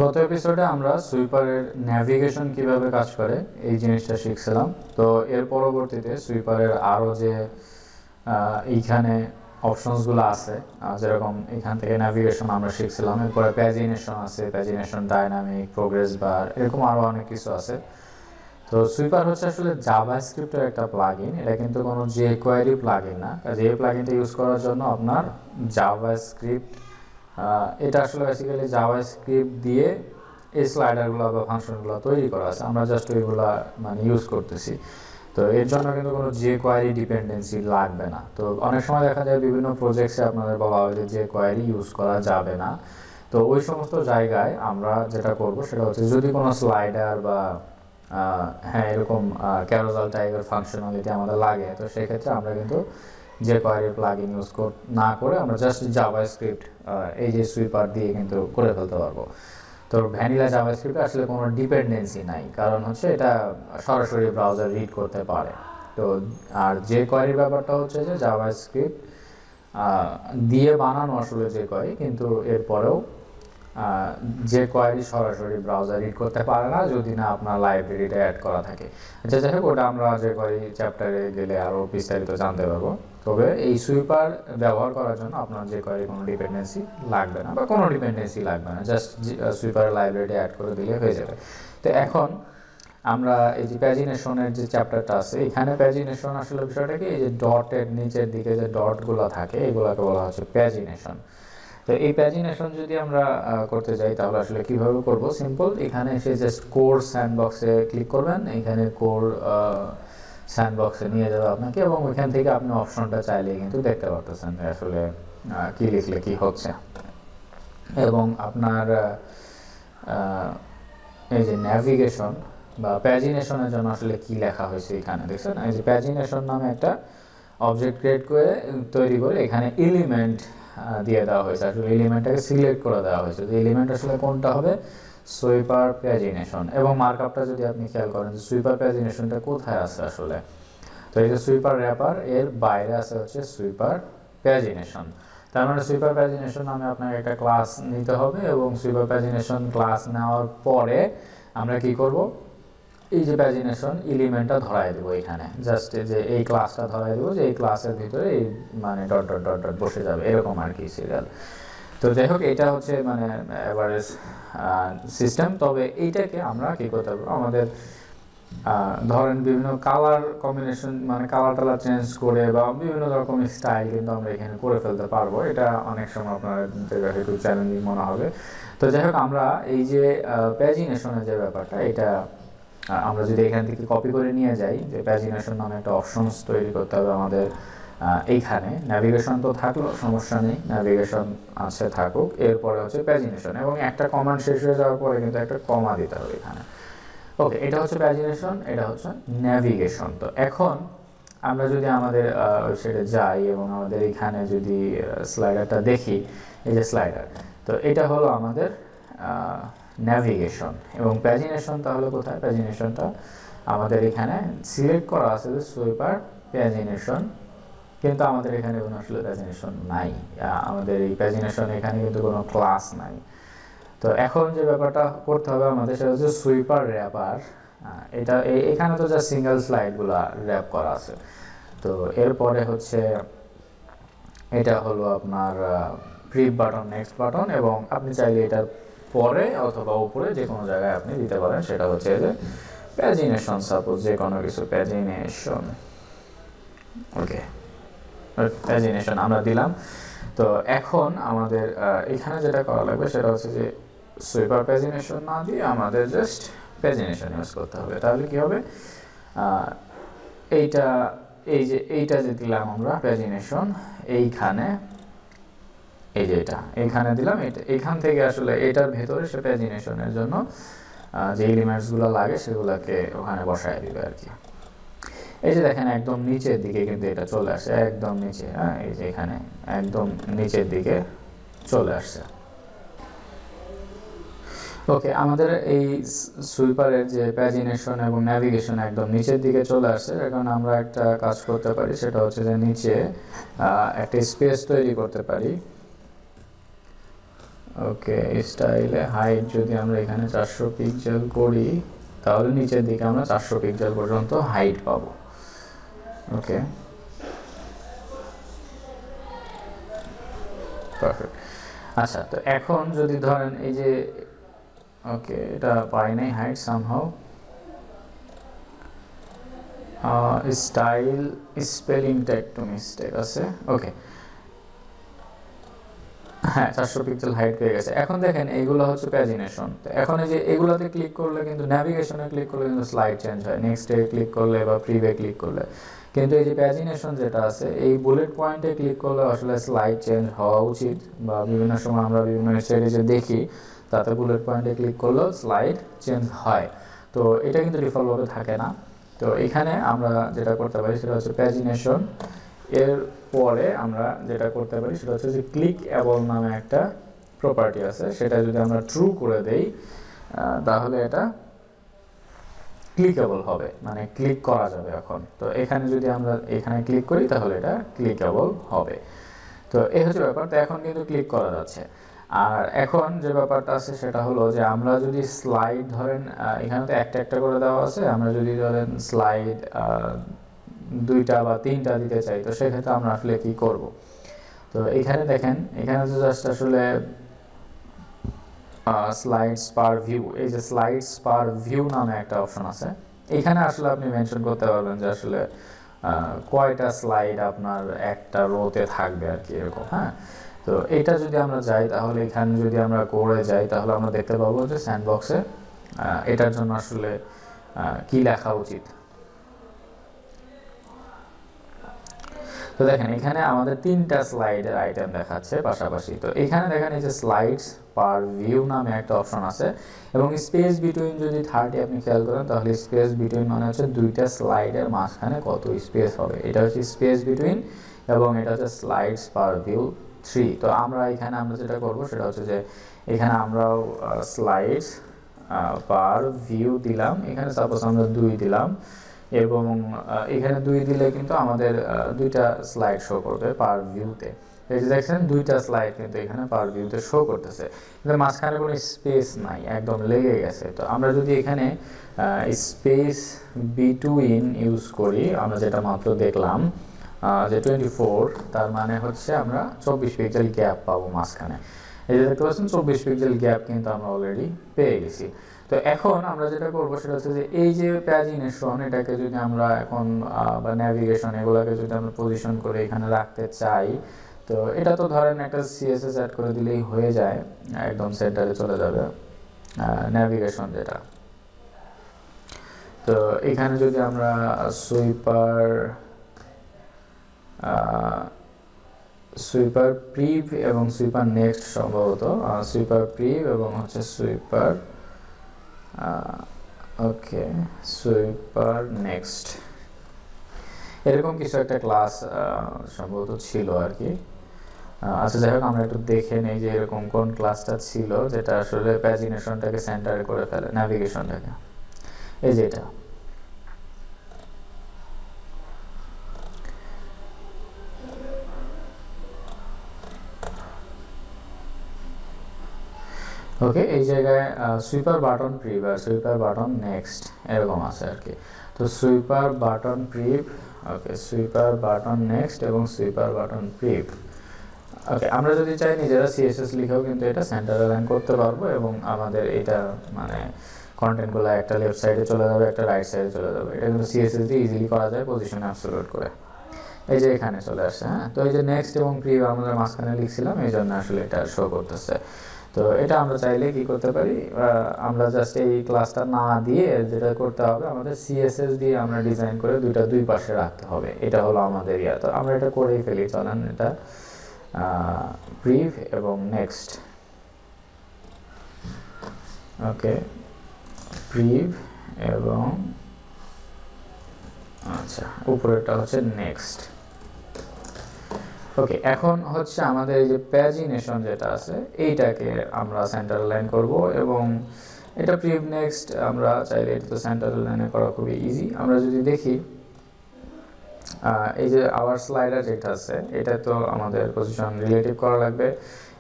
গত এপিসোডে আমরা সুইপারের ন্যাভিগেশন কিভাবে কাজ করে এই জিনিসটা শিখছিলাম। তো এর পরবর্তীতে সুইপারের আরও যে এইখানে অপশনসগুলো আছে, যেরকম এখান থেকে ন্যাভিগেশন আমরা শিখছিলাম, এরপরে প্যাজিনেশন আছে, প্যাজিনেশন ডাইনামিক, প্রোগ্রেস বার, এরকম আরও অনেক কিছু আছে। তো সুইপার হচ্ছে আসলে জাভাস্ক্রিপ্টের একটা প্লাগইন, এটা কিন্তু কোনো jQuery প্লাগইন না। কাজে এই প্লাগইনটা ইউজ করার জন্য আপনার জাভাস্ক্রিপ্ট, এটা আসলে বেসিক্যালি জাভাস্ক্রিপ্ট দিয়ে এই স্লাইডারগুলো বা ফাংশনগুলো তৈরি করা আছে, আমরা জাস্ট ওইগুলো মানে ইউজ করতেছি। তো এর জন্য কিন্তু কোনো jQuery ডিপেন্ডেন্সি লাগবে না। তো অনেক সময় দেখা যায় বিভিন্ন প্রজেক্টসে আপনাদের বলা হয় যে jQuery ইউজ করা যাবে না। তো ওই সমস্ত জায়গায় আমরা যেটা করব সেটা হচ্ছে, যদি কোনো স্লাইডার বা হ্যাঁ এরকম ক্যারোজাল টাইপের ফাংশনালিটি আমাদের লাগে, তো সেক্ষেত্রে আমরা কিন্তু jQuery প্লাগইন ইউজ না করে আমরা জাস্ট জাভাস্ক্রিপ্ট এই যে সুইপার দিয়ে কিন্তু করে ফেলতে পারবো। তো ভ্যানিলা জাভাস্ক্রিপ্টে আসলে কোনো ডিপেন্ডেন্সি নাই, কারণ হচ্ছে এটা সরাসরি ব্রাউজার রিড করতে পারে। তো আর jQueryর ব্যাপারটা হচ্ছে যে জাভাস্ক্রিপ্ট দিয়ে বানানো আসলে jQuery, কিন্তু এরপরেও jQuery সরাসরি ব্রাউজার রিড করতে পারে না যদি না আপনার লাইব্রেরিটা অ্যাড করা থাকে। আচ্ছা, যাই হোক, ওটা আমরা jQuery চ্যাপ্টারে গেলে আরও বিস্তারিত জানতে পারবো। তবে এই সুইপার ব্যবহার করার জন্য আপনার jQuery কোনো ডিপেন্ডেন্সি লাগবে না, বা কোনো ডিপেন্ডেন্সি লাগবে না, জাস্ট সুইপার লাইব্রেরিটা অ্যাড করে দিলে হয়ে যাবে। তো এখন আমরা এই যে প্যাজিনেশনের যে চ্যাপ্টারটা আছে, এখানে প্যাজিনেশন আসলে বিষয়টা কি, এই যে ডটের নিচের দিকে যে ডটগুলো থাকে এগুলোকে বলা হচ্ছে প্যাজিনেশন। তো এই প্যাজিনেশন যদি আমরা করতে যাই তাহলে আসলে কিভাবে করব? সিম্পল, এখানে এসে জাস্ট কোর স্যান্ডবক্সে ক্লিক করবেন, এখানে কোর স্যান্ডবক্সে নিয়ে যাবে আপনাকে, এবং ওইখান থেকে আপনি অপশনটা চাইলে কিন্তু দেখতে পারতেছেন আসলে কি লিখলে কি হচ্ছে। এবং আপনার এই যে ন্যাভিগেশন বা প্যাজিনেশনের জন্য আসলে কি লেখা হয়েছে এখানে দেখছেন, এই যে প্যাজিনেশন নামে একটা অবজেক্ট ক্রিয়েট করে তৈরি করে এখানে এলিমেন্ট দিয়ে দেওয়া হয়েছে। আসলে এলিমেন্টটাকে সিলেক্ট করে দেওয়া হয়েছে, যে এলিমেন্ট আসলে কোনটা হবে, সুইপার প্যাজিনেশন। এবং মার্কআপটা যদি আপনি খেয়াল করেন যে সুইপার প্যাজিনেশনটা কোথায় আছে আসলে, তো এই যে সুইপার র্যাপার এর বাইরে আছে হচ্ছে সুইপার প্যাজিনেশন। তার মানে সুইপার প্যাজিনেশন নামে আপনাকে একটা ক্লাস নিতে হবে, এবং সুইপার প্যাজিনেশন ক্লাস নেওয়ার পরে আমরা কি করব, এই যে প্যাজিনেশন এলিমেন্টটা ধরাই দেবো এখানে, জাস্ট যে এই ক্লাসটা ধরাই দেবো, যে এই ক্লাসের ভিতরে এই মানে ডট ডট ডট ডট বসে যাবে, এরকম আর কি সিরিয়াল। তো যাই হোক, এটা হচ্ছে মানে অ্যাভারেজ সিস্টেম। তবে এইটাকে আমরা কী করতে পারবো, আমাদের ধরেন বিভিন্ন কালার কম্বিনেশন, মানে কালার টালার চেঞ্জ করে বা বিভিন্ন রকম স্টাইল কিন্তু আমরা এখানে করে ফেলতে পারবো। এটা অনেক সময় আপনার একটু চ্যালেঞ্জিং মনে হবে। তো যাই হোক, আমরা এই যে প্যাজিনেশনের যে ব্যাপারটা, এটা আমরা যদি এখান থেকে কপি করে নিয়ে যাই, যে প্যাজিনেশন নামে একটা অপশনস তৈরি করতে হবে আমাদের এইখানে। ন্যাভিগেশন তো থাকলো, সমস্যা নেই, ন্যাভিগেশন আছে থাকুক, এরপরে হচ্ছে প্যাজিনেশন, এবং একটা কমান্ড শেষ হয়ে যাওয়ার পরে কিন্তু একটা কমা দিতে হবে এখানে। ওকে, এটা হচ্ছে প্যাজিনেশন, এটা হচ্ছে ন্যাভিগেশন। তো এখন আমরা যদি আমাদের ওয়েবসাইটে যাই এবং আমাদের এখানে যদি স্লাইডারটা দেখি, এই যে স্লাইডার, তো এটা হলো আমাদের ন্যাভিগেশন। এবং প্যাজিনেশন তাহলে কোথায়, প্যাজিনেশনটা আমাদের এখানে সিলেক্ট করা আছে যে সুইপার প্যাজিনেশন, কিন্তু আমাদের এখানে কোনো আসলে প্যাজিনেশন নাই, আমাদের এই প্যাজিনেশন এখানে কিন্তু কোনো ক্লাস নাই। তো এখন যে ব্যাপারটা করতে হবে আমাদের, সেটা হচ্ছে সুইপার র্যাপার। এটা এখানে তো যা সিঙ্গেল স্লাইডগুলো র্যাপ করা আছে। তো এরপরে হচ্ছে এটা হলো আপনার প্রিভ বাটন, নেক্সট বাটন, এবং আপনি চাইলে এটার পরে অথবা উপরে যে কোনো জায়গায় আপনি দিতে পারেন, সেটা হচ্ছে যে প্যাজিনেশন, সাপোজ যে কোনো কিছু প্যাজিনেশন। ওকে, প্যাজিনেশন আমরা দিলাম। তো এখন আমাদের এখানে যেটা করা লাগবে সেটা হচ্ছে যে সুইপার প্যাজিনেশন না দিয়ে আমাদের জাস্ট প্যাজিনেশন ইউজ করতে হবে। তাহলে কি হবে, এইটা এই যে এইটা যে দিলাম আমরা প্যাজিনেশন, এইখানে এই যে এটা এইখানে দিলাম, এটা এইখান থেকে আসলে এটার ভেতরে সে প্যাজিনেশনের জন্য যে এলিমেন্টসগুলো লাগে সেগুলোকে ওখানে বসায় দিবে আর কি। এই যে দেখেন একদম নিচের দিকে কিন্তু এটা চলে আসছে, একদম নিচে, হ্যাঁ, এই যে এখানে একদম নিচের দিকে চলে আসছে। ওকে, আমাদের এই সুইপারের যে প্যাজিনেশন এবং ন্যাভিগেশন একদম নিচের দিকে চলে আসছে। এখন আমরা একটা কাজ করতে পারি, সেটা হচ্ছে যে নিচে একটা স্পেস তৈরি করতে পারি, ওকে, স্টাইলে হাইট যদি আমরা এখানে 400 পিক্সেল করি তাহলে নিচের দিকে আমরা 400 পিক্সেল পর্যন্ত হাইট পাবো। ওকে, পারফেক্ট। আচ্ছা, তো এখন যদি ধরেন এই যে ওকে এটা পাই নাই হাইট সামহাউ স্টাইল স্পেলিংটা একটু মিস্টেক আছে। ওকে, হ্যাঁ 400 পিক্সেল হাইট পেয়ে গেছে। এখন দেখেন এইগুলো হচ্ছে প্যাজিনেশন। তো এখন এই যে এগুলোতে ক্লিক করলে কিন্তু ন্যাভিগেশনে ক্লিক করলে কিন্তু স্লাইড চেঞ্জ হয়, নেক্সটে ক্লিক করলে বা প্রিভে ক্লিক করলে। কিন্তু এই যে প্যাজিনেশন যেটা আছে এই বুলেট পয়েন্টে ক্লিক করলে আসলে স্লাইড চেঞ্জ হওয়া উচিত, বা বিভিন্ন সময় আমরা বিভিন্ন স্টাইলে দেখি তাতে বুলেট পয়েন্টে ক্লিক করলেও স্লাইড চেঞ্জ হয়। তো এটা কিন্তু ডিফল্টভাবে থাকে না। তো এখানে আমরা যেটা করতে পারি সেটা হচ্ছে প্যাজিনেশন, এর পরে আমরা যেটা করতে পারি সেটা হচ্ছে যে ক্লিক অ্যাবল নামে একটা প্রপার্টি আছে, সেটা যদি আমরা ট্রু করে দেই তাহলে এটা ক্লিকেবল হবে, মানে ক্লিক করা যাবে এখন। তো এখানে যদি আমরা এখানে ক্লিক করি তাহলে এটা ক্লিকেবল হবে। তো এই হচ্ছে ব্যাপার। তো এখন কিন্তু ক্লিক করা যাচ্ছে। আর এখন যে ব্যাপারটা আছে সেটা হলো যে আমরা যদি স্লাইড ধরেন এখানে তো একটা একটা করে দেওয়া আছে, আমরা যদি ধরেন স্লাইড 2টা বা 3টা দিতে চাই তো সেক্ষেত্রে আমরা আসলে কি করব। তো এখানে দেখেন এখানে তো জাস্ট আসলে স্লাইডস পার ভিউ, এই যে স্লাইডস পার ভিউ নামে একটা অপশন আছে, এখানে আসলে আপনি মেনশন করতে পারবেন যে আসলে কয়টা স্লাইড আপনার একটা রোতে থাকবে আর কি এরকম। হ্যাঁ, তো এটা যদি আমরা যাই তাহলে এখানে যদি আমরা করে যাই তাহলে আমরা দেখতে পাবো যে স্যান্ডবক্সে এটার জন্য আসলে কি লেখা উচিত। তো দেখেন এখানে আমাদের 3টা স্লাইডের আইটেম দেখাচ্ছে পাশাপাশি। তো এখানে দেখেন এই যে স্লাইডস পার ভিউ নামে একটা অপশন আছে, এবং স্পেস বিটুইন যদি 30 আপনি খেয়াল করেন তাহলে স্পেস বিটুইন মানে হচ্ছে 2টা স্লাইডের মাঝখানে কত স্পেস হবে, এটা হচ্ছে স্পেস বিটুইন, এবং এটা হচ্ছে স্লাইডস পার ভিউ 3। তো আমরা এখানে আমরা যেটা করব সেটা হচ্ছে যে এখানে আমরাও স্লাইডস পার ভিউ দিলাম, এখানে সাপোজ আমরা 2 দিলাম, এবং এখানে 2 দিলে কিন্তু আমাদের 2টা স্লাইড শো করবে পার ভিউতে। এই যে দেখছেন 2টা স্লাইড কিন্তু এখানে পার ভিউতে শো করতেছে, কিন্তু মাঝখানে কোনো স্পেস নাই, একদম লেগে গেছে। তো আমরা যদি এখানে স্পেস বিটুইন ইউজ করি, আমরা যেটা মাত্র দেখলাম যে 24, তার মানে হচ্ছে আমরা 24 পিক্সেল গ্যাপ পাবো মাঝখানে। এই যে দেখতে পাচ্ছেন 24 পিক্সেল গ্যাপ কিন্তু আমরা অলরেডি পেয়ে গেছি। তো এখন আমরা যেটা করবো সেটা হচ্ছে যে এই যে প্যাজিনেশন এটাকে যদি আমরা এখন বা ন্যাভিগেশন এগুলোকে যদি আমরা পজিশন করে এখানে রাখতে চাই, তো এটা তো ধরেন একটা সিএসএস অ্যাড করে দিলেই হয়ে যায়, একদম সেন্টারে চলে যাবে ন্যাভিগেশন যেটা। তো এখানে যদি আমরা সুইপার প্রিভ এবং সুইপার নেক্সট, সম্ভবত সুইপার প্রিভ এবং হচ্ছে সুইপার ওকে সুইপার নেক্সট, এরকম কিছু একটা ক্লাস সম্ভবত ছিল আর কি। আচ্ছা যাই হোক, আমরা একটু দেখে নেই যে এরকম কোন ক্লাসটা ছিল যেটা আসলে প্যাজিনেশনটাকে সেন্টারে করে ফেলে, ন্যাভিগেশনটাকে। এই যে এটা, ওকে। এই জায়গায় সুইপার বাটন প্রিভ আর সুইপার বাটন নেক্সট এরকম আছে আর কি। তো সুইপার বাটন প্রিভ, ওকে সুইপার বাটন নেক্সট এবং সুইপার বাটন প্রিভ। ওকে, আমরা যদি চাই নিজেরা সিএসএস লিখেও কিন্তু এটা সেন্টার অ্যালাইন করতে পারবো, এবং আমাদের এটা মানে কন্টেন্টগুলো একটা লেফট সাইডে চলে যাবে, একটা রাইট সাইডে চলে যাবে। এটা কিন্তু সিএসএস দিয়ে ইজিলি করা যায় পজিশন অ্যাবসলিউট করে। এই যে এখানে চলে আসছে। হ্যাঁ, তো এই যে নেক্সট এবং প্রিভ আমরা মাঝখানে লিখছিলাম, এই জন্য আসলে এটা শো করতেছে। তো এটা আমরা চাইলে কি করতে পারি, আমরা জাস্ট এই ক্লাসটা না দিয়ে যেটা করতে হবে আমাদের সিএসএস দিয়ে আমরা ডিজাইন করে দুই পাশে রাখতে হবে, এটা হলো আমাদের ইয়া। তো আমরা এটা করেই ফেলি, চলেন এটা প্রিভ এবং নেক্সট। ওকে, প্রিভ এবং আচ্ছা উপরেরটা হচ্ছে নেক্সট। ওকে, এখন হচ্ছে আমাদের এই যে প্যাজিনেশন যেটা আছে এইটাকে আমরা সেন্টার লাইন করব, এবং এটা প্রিভ নেক্সট আমরা চাইলে এটা তো সেন্টার লাইনে করা খুবই ইজি। আমরা যদি দেখি এই যে আওয়ার স্লাইডার যেটা আছে এটা তো আমাদের পজিশন রিলেটিভ করা লাগবে,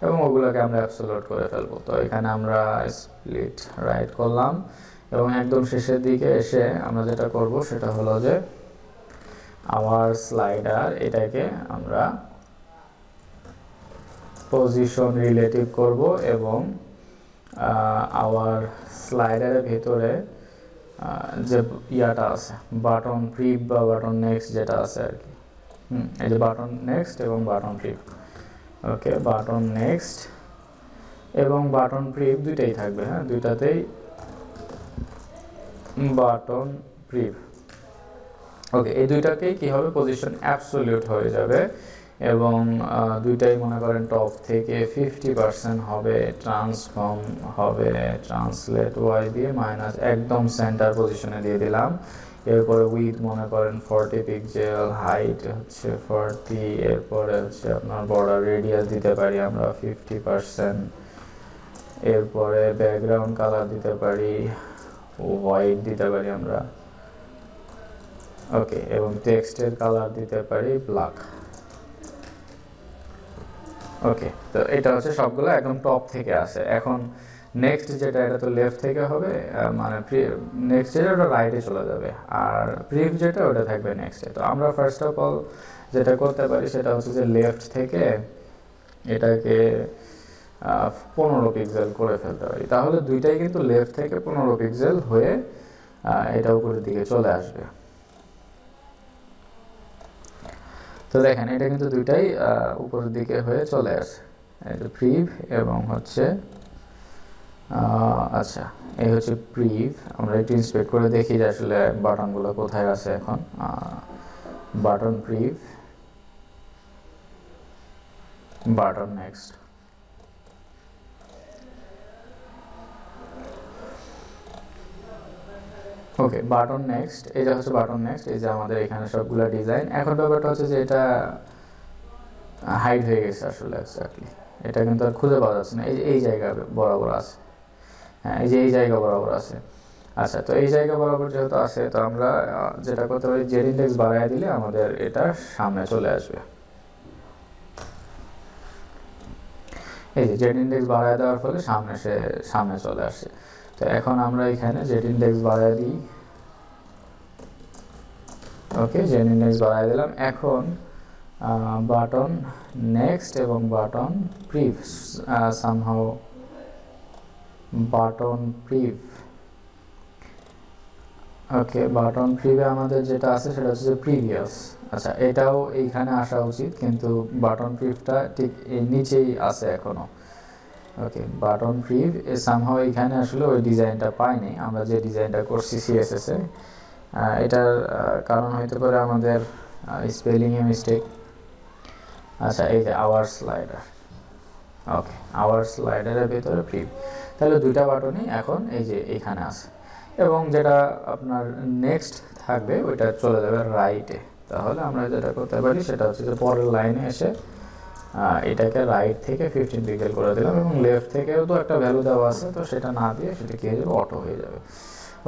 এবং ওগুলোকে আমরা অ্যাবসলিউট করে ফেলবো। তো এখানে আমরা স্প্লিট রাইট করলাম এবং একদম শেষের দিকে এসে আমরা যেটা করব সেটা হলো যে আওয়ার স্লাইডার এটাকে আমরা পজিশন রিলেটিভ করব এবং আওয়ার স্লাইডারের ভিতরে যে ইয়াটা আছে বাটন প্রিভ বা বাটন নেক্সট যেটা আছে আর কি, এই যে বাটন নেক্সট এবং button prev, okay button next এবং বাটন প্রিভ দুইটাই থাকবে, হ্যাঁ দুইটাতেই বাটন প্রিভ। ওকে এই দুইটাকেই কি হবে পজিশন অ্যাবসলিউট হয়ে যাবে এবং দুইটাই মনে করেন টপ থেকে 50% হবে, ট্রান্সফর্ম হবে ট্রান্সলেট ওয়াই দিয়ে মাইনাস একদম সেন্টার পজিশনে দিয়ে দিলাম। এরপরে উইথ মনে করেন 40 পিক্সেল, হাইট হচ্ছে 40, এরপরে হচ্ছে আপনার বর্ডার রেডিয়াস দিতে পারি আমরা 50%, এরপরে ব্যাকগ্রাউন্ড কালার দিতে পারি হোয়াইট দিতে পারি আমরা, ওকে এবং টেক্সটের কালার দিতে পারি ব্ল্যাক। ওকে তো এটা হচ্ছে সবগুলো একদম টপ থেকে আসে। এখন নেক্সট যেটা এটা তো লেফট থেকে হবে, মানে নেক্সট যেটা ওটা রাইটে চলে যাবে আর প্রিভ যেটা ওটা থাকবে নেক্সটে। তো আমরা ফার্স্ট অফ অল যেটা করতে পারি সেটা হচ্ছে যে লেফট থেকে এটাকে 15 পিক্সেল করে ফেলতে পারি, তাহলে দুইটাই কিন্তু লেফট থেকে 15 পিক্সেল হয়ে এটা উপরের দিকে চলে আসবে। তো দেখেন এটা কিন্তু দুইটাই উপরের দিকে হয়ে চলে আসে, এটা প্রিভ এবং হচ্ছে আচ্ছা এই হচ্ছে প্রিভ। আমরা একটু ইন্সপেক্ট করে দেখি যে আসলে বাটনগুলো কোথায় আছে। এখন button prev, button next, okay button next, এটা হচ্ছে বাটন নেক্সট। এই যে আমাদের এখানে সবগুলো ডিজাইন। এখন ব্যাপারটা হচ্ছে যে এটা হাইড হয়ে গেছে আসলে এক্স্যাক্টলি, এটা কিন্তু আর খুঁজে পাওয়া যাচ্ছে না। এই জায়গা বরাবর আছে, হ্যাঁ এই যে এই জায়গা বরাবর আছে। আচ্ছা তো এই জায়গা বরাবর যেহেতু আছে তো আমরা যেটা করতে পারি জেড ইন্ডেক্স বাড়ায় দিলে আমাদের এটা সামনে চলে আসবে। এই যে জেড ইন্ডেক্স বাড়ায় দেওয়ার ফলে সামনে চলে আসছে। তো এখন আমরা এখানে জেড ইন্ডেক্স বাড়ায় দিই, ওকে জেড ইন্ডেক্স বাড়ায় দিলাম। এখন বাটন নেক্সট এবং button prev, somehow button prev, okay button প্রিভে আমাদের যেটা আছে সেটা হচ্ছে প্রিভিয়াস। আচ্ছা এটাও এইখানে আসা উচিত কিন্তু বাটন প্রিভটা ঠিক এই নিচেই আছে এখনো। ওকে বাটন প্রিভ সামহাউ এখানে আসলে ওই ডিজাইনটা পাইনি আমরা যে ডিজাইনটা করছি সিএসএস এ, এটার কারণ হইতে পারে আমাদের স্পেলিংয়ে মিস্টেক। আচ্ছা এই যে আওয়ার স্লাইডার, ওকে আওয়ার স্লাইডারের ভিতরে প্রিভ, তাহলে দুইটা বাটনই এখন এই যে এখানে আছে এবং যেটা আপনার নেক্সট থাকবে ওইটা চলে যাবে রাইটে। তাহলে আমরা যেটা করতে পারি সেটা হচ্ছে যে পরের লাইনে এসে এটাকে রাইট থেকে 15 পিক্সেল করে দিলাম এবং লেফট থেকেও তো একটা ভ্যালু দেওয়া আছে, তো সেটা না দিয়ে সেটা কি হয়ে যাবে অটো হয়ে যাবে।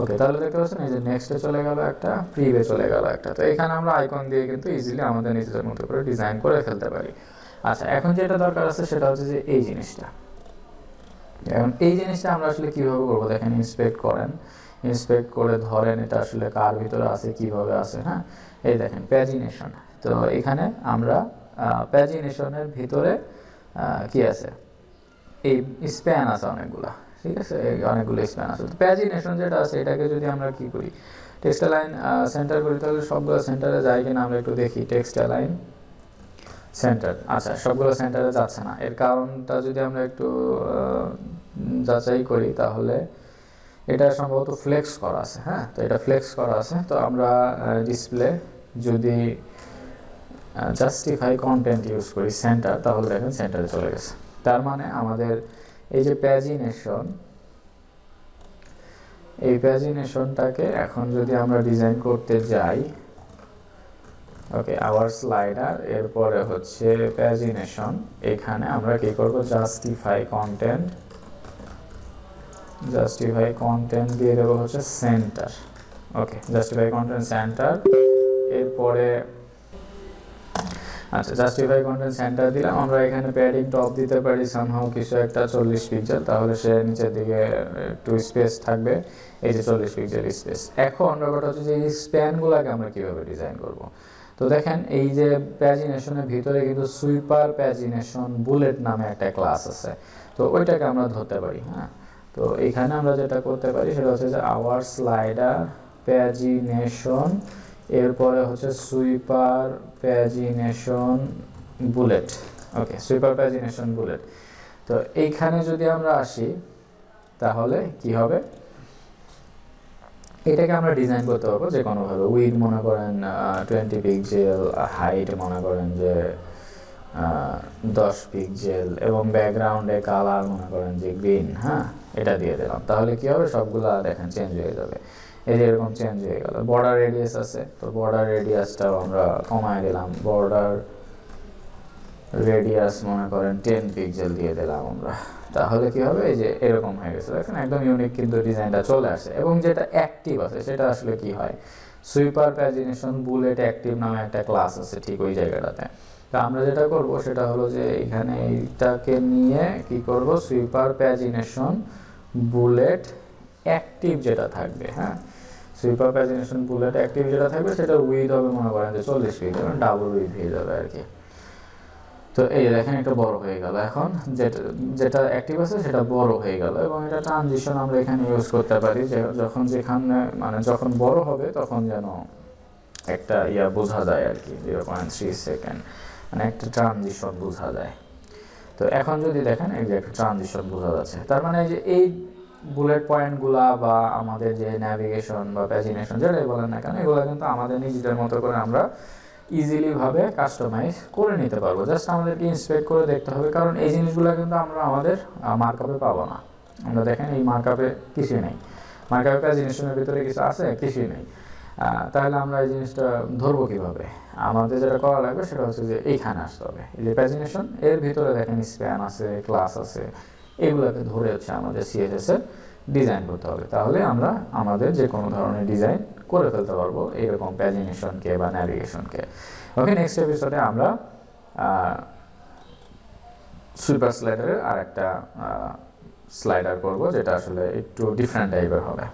ওকে তাহলে দেখতে পাচ্ছেন এই যে নেক্সটে চলে গেল একটা, প্রিভে চলে গেল একটা। তো এখানে আমরা আইকন দিয়ে কিন্তু ইজিলি আমাদের নিজেদের মতো করে ডিজাইন করে ফেলতে পারি। আচ্ছা এখন যেটা দরকার আছে সেটা হচ্ছে যে এই জিনিসটা, এখন এই জিনিসটা আমরা আসলে কিভাবে করবো দেখেন ইন্সপেক্ট করেন, ইন্সপেক্ট করে ধরেন এটা আসলে কার ভিতরে আছে কিভাবে আছে। হ্যাঁ এই দেখেন প্যাজিনেশন, তো এখানে আমরা প্যাজিনেশনের ভিতরে কি আছে এই স্প্যান আছে অনেকগুলা, ঠিক আছে অনেকগুলো স্প্যান আছে। তো প্যাজিনেশন যেটা আছে এটাকে যদি আমরা কি করি টেক্সট লাইন সেন্টার করি তাহলে সবগুলো সেন্টারে যায় কিনা আমরা একটু দেখি। টেক্সট লাইন সেন্টার, আচ্ছা সবগুলো সেন্টারে যাচ্ছে না, এর কারণটা যদি আমরা একটু যাচাই করি তাহলে এটা সম্ভবত ফ্লেক্স করা আছে। হ্যাঁ তো এটা ফ্লেক্স করা আছে, তো আমরা ডিসপ্লে যদি জাস্টিফাই কন্টেন্ট ইউজ করি সেন্টার তাহলে দেখেন সেন্টারে চলে গেছে। তার মানে আমাদের এই যে প্যাজিনেশন, এই প্যাজিনেশনটাকে এখন যদি আমরা ডিজাইন করতে যাই, ওকে আওয়ার স্লাইডার এরপরে হচ্ছে প্যাজিনেশন, এখানে আমরা কি করব জাস্টিফাই কন্টেন্ট, জাস্টিফাই কন্টেন্ট দিয়ে দেবো হচ্ছে সেন্টার। ওকে জাস্টিফাই কন্টেন্ট সেন্টার, এরপরে আচ্ছা, জাস্টিফাই কন্টেন্ট সেন্টার দিলাম। আমরা এখানে প্যাডিং টপ দিতে পারি সামহাও কিছু একটা 40 পিক্সেল, তাহলে সে নিচের দিকে একটু স্পেস থাকবে, এই যে 40 পিক্সেল স্পেস। এখন ব্যাপারটা হচ্ছে যে এই স্প্যানগুলোকে আমরা কীভাবে ডিজাইন করব। তো দেখেন এই যে প্যাজিনেশনের ভিতরে কিন্তু সুইপার প্যাজিনেশন বুলেট নামে একটা ক্লাস আছে, তো ওইটাকে আমরা ধরতে পারি। হ্যাঁ, তো এখানে আমরা যেটা করতে পারি সেটা হচ্ছে যে আওয়ার স্লাইডার প্যাজিনেশন, এরপরে হচ্ছে সুইপার প্যাজিনেশন বুলেট। ওকে, সুইপার প্যাজিনেশন বুলেট। তো এইখানে যদি আমরা আসি তাহলে কি হবে, এটাকে আমরা ডিজাইন করতে পারবো যে কোনোভাবে। উইড মনে করেন 20 পিক্সেল, হাইট মনে করেন যে 10 পিক্সেল, এবং ব্যাকগ্রাউন্ডে কালার মনে করেন যে গ্রিন। হ্যাঁ, এটা দিয়ে দিলাম, তাহলে কি হবে, সবগুলো দেখেন চেঞ্জ হয়ে যাবে। এই যে এরকম চেঞ্জ হয়ে গেল। বর্ডার রেডিয়াস আছে, তো বর্ডার রেডিয়াসটাও আমরা কমায় দিলাম। বর্ডার রেডিয়াস মনে করেন 10 পিক্সেল দিয়ে দিলাম আমরা, তাহলে কি হবে, এই যে এরকম হয়ে গেছে। দেখেন একদম ইউনিক কিন্তু ডিজাইনটা চলে আসে। এবং যেটা অ্যাক্টিভ আছে সেটা আসলে কি হয়, সুইপার প্যাজিনেশন বুলেট অ্যাক্টিভ নামে একটা ক্লাস আছে ঠিক ওই জায়গাটাতে। তো আমরা যেটা করব সেটা হলো যে এখানে এইটাকে নিয়ে কি করব, সুইপার প্যাজিনেশন বুলেট অ্যাক্টিভ যেটা থাকবে, হ্যাঁ, সুইপার প্যাজিনেশন বুলেট অ্যাক্টিভ যেটা থাকবে সেটা উইথ হবে মনে করেন যে 40 পিক্সেল, ডাবল উইথ হয়ে যাবে আর কি। তো এই দেখেন একটা বড় হয়ে গেল। এখন যেটা অ্যাক্টিভ আছে সেটা বড় হয়ে গেল, এবং এটা ট্রানজিশন আমরা এখানে ইউজ করতে পারি যে যখন যেখানে মানে যখন বড় হবে তখন যেন একটা বোঝা যায় আর কি, 0.3 সেকেন্ড, মানে একটা ট্রানজিশন বোঝা যায়। তো এখন যদি দেখেন এই যে একটা ট্রানজিশন বোঝা যাচ্ছে, তার মানে যে এই বুলেট পয়েন্টগুলা বা আমাদের যে ন্যাভিগেশন বা প্যাজিনেশন যেটাই বলেন না কেন, এগুলো কিন্তু আমাদের নিজেদের মতো করে আমরা ইজিলি ভাবে কাস্টমাইজ করে নিতে পারবো। জাস্ট আমাদেরকে ইন্সপেক্ট করে দেখতে হবে, কারণ এই জিনিসগুলো কিন্তু আমরা আমাদের মার্কআপে পাবো না। আমরা দেখেন এই মার্কআপে কিছুই নেই, মার্কআপে প্যাজিনেশনের ভিতরে কিছু আছে, কিছুই নেই। তাহলে আমরা এই জিনিসটা ধরবো কিভাবে, আমাদের যেটা করা লাগবে সেটা হচ্ছে যে এইখানে আসতে হবে। এই যে প্যাজিনেশন, এর ভিতরে দেখেন স্প্যান আছে, ক্লাস আছে, এগুলোকে ধরে হচ্ছে আমাদের সিএসএস এর ডিজাইন করতে হবে। তাহলে আমরা আমাদের যে কোনো ধরনের ডিজাইন করে ফেলতে পারবো এরকম প্যাজিনেশনকে বা ন্যাভিগেশনকে। ওকে, নেক্সট এপিসোডে আমরা সুইপার স্লাইডারের আর একটা স্লাইডার করবো, যেটা আসলে একটু ডিফারেন্ট টাইপের হবে।